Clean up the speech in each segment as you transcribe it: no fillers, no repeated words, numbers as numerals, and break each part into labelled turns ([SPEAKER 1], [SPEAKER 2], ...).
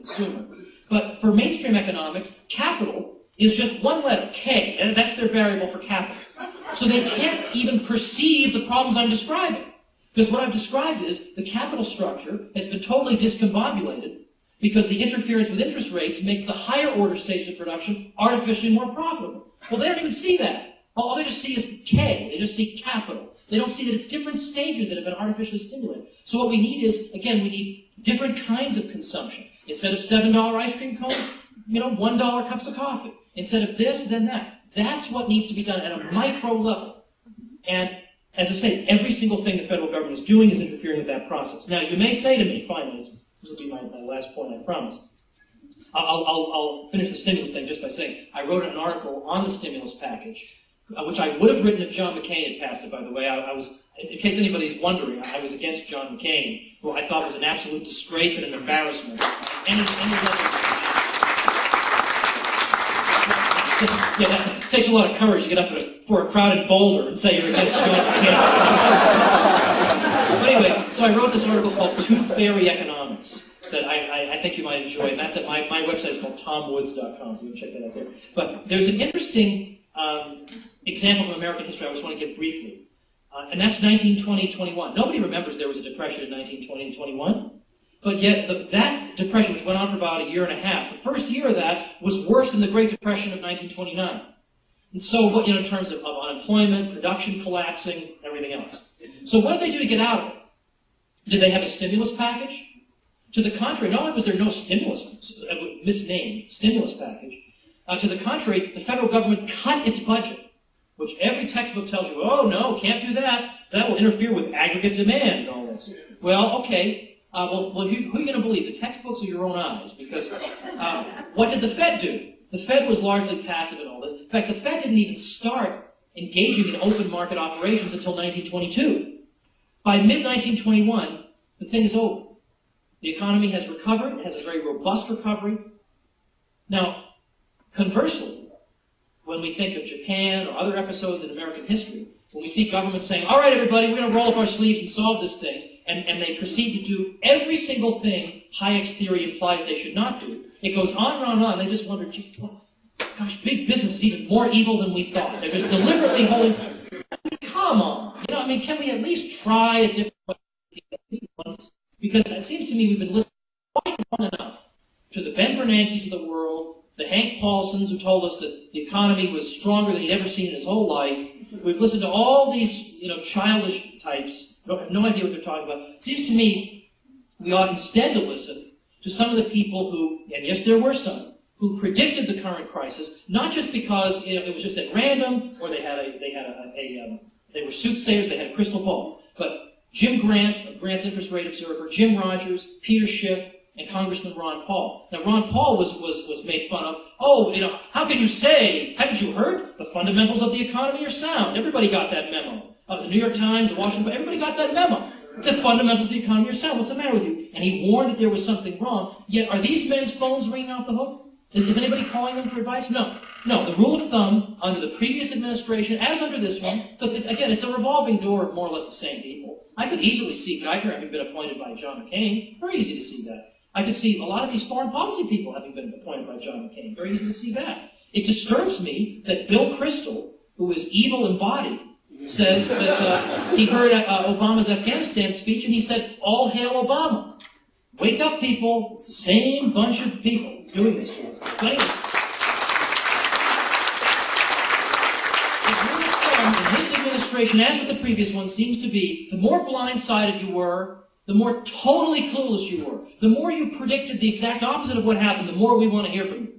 [SPEAKER 1] consumer. But for mainstream economics, capital is just one letter, K, and that's their variable for capital. So they can't even perceive the problems I'm describing. Because what I've described is the capital structure has been totally discombobulated because the interference with interest rates makes the higher order stages of production artificially more profitable. Well, they don't even see that. All they just see is K. They just see capital. They don't see that it's different stages that have been artificially stimulated. So what we need is, again, we need different kinds of consumption. Instead of $7 ice cream cones, $1 cups of coffee. Instead of this, then that. That's what needs to be done at a micro level. And as I say, every single thing the federal government is doing is interfering with that process. Now, you may say to me, finally, this will be my last point, I promise. I'll finish the stimulus thing just by saying I wrote an article on the stimulus package, which I would have written if John McCain had passed it, by the way. I was, in case anybody's wondering, I was against John McCain, who I thought was an absolute disgrace and an embarrassment. Yeah, that takes a lot of courage to get up for a crowded Boulder and say you're against John McCain. But anyway, so I wrote this article called Tooth Fairy Economics that I think you might enjoy, and that's at my website is called tomwoods.com, so you can check that out there. But there's an interesting example from American history I just want to give briefly, and that's 1920-21. Nobody remembers there was a depression in 1920 and 21. But yet, that depression, which went on for about a year and a half, the first year of that was worse than the Great Depression of 1929. And so, in terms of unemployment, production collapsing, everything else. So what did they do to get out of it? Did they have a stimulus package? To the contrary, not only was there no stimulus, misnamed stimulus package, to the contrary, the federal government cut its budget, which every textbook tells you, oh no, can't do that. That will interfere with aggregate demand and all this. Well, okay. Well, who are you going to believe, the textbooks or your own eyes? Because what did the Fed do? The Fed was largely passive in all this. In fact, the Fed didn't even start engaging in open market operations until 1922. By mid-1921, the thing is over. The economy has recovered. It has a very robust recovery. Now, conversely, when we think of Japan or other episodes in American history, when we see governments saying, all right, everybody, we're going to roll up our sleeves and solve this thing, and they proceed to do every single thing Hayek's theory implies they should not do. It goes on and on and on. They just wonder, gosh, big business is even more evil than we thought. They're just deliberately holding... come on. Can we at least try a different way? Because it seems to me we've been listening quite long enough to the Ben Bernankes of the world, the Hank Paulsons who told us that the economy was stronger than he'd ever seen in his whole life. We've listened to all these, childish types who have no idea what they're talking about. It seems to me we ought instead to listen to some of the people who, and yes, there were some, who predicted the current crisis, not just because it was just at random, or they were soothsayers, they had a crystal ball, but Jim Grant, of Grant's Interest Rate Observer, Jim Rogers, Peter Schiff, and Congressman Ron Paul. Now, Ron Paul was made fun of. Oh, how can you say, haven't you heard? The fundamentals of the economy are sound. Everybody got that memo. The New York Times, the Washington Post, everybody got that memo. The fundamentals of the economy are sound. What's the matter with you? And he warned that there was something wrong. Yet, are these men's phones ringing off the hook? Is anybody calling them for advice? No. No, the rule of thumb under the previous administration, as under this one, because, it's a revolving door of more or less the same people. I could easily see Geiger having been appointed by John McCain. Very easy to see that. I could see a lot of these foreign policy people having been appointed by John McCain. Very easy to see that. It disturbs me that Bill Kristol, who is evil embodied, says that he heard Obama's Afghanistan speech and he said, all hail Obama. Wake up, people. It's the same bunch of people doing this to us. But anyway, in this administration, as with the previous one, seems to be, the more blindsided you were, the more totally clueless you were. The more you predicted the exact opposite of what happened, the more we want to hear from you.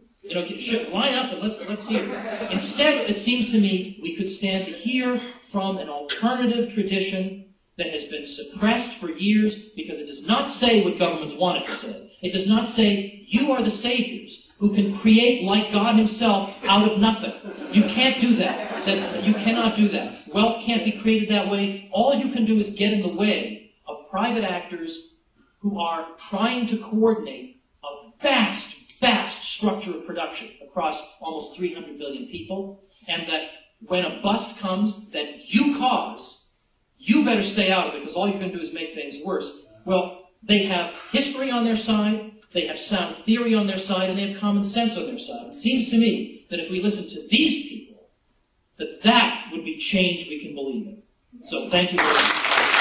[SPEAKER 1] Line up and let's hear. Instead, it seems to me, we could stand to hear from an alternative tradition that has been suppressed for years because it does not say what governments want it to say. It does not say, you are the saviors who can create like God himself out of nothing. You can't do that. You cannot do that. Wealth can't be created that way. All you can do is get in the way of private actors who are trying to coordinate a vast structure of production across almost 300 million people, and that when a bust comes that you caused, you better stay out of it because all you're going to do is make things worse. Well, they have history on their side. they have sound theory on their side, and they have common sense on their side. It seems to me that if we listen to these people, that would be change we can believe in. So thank you very much.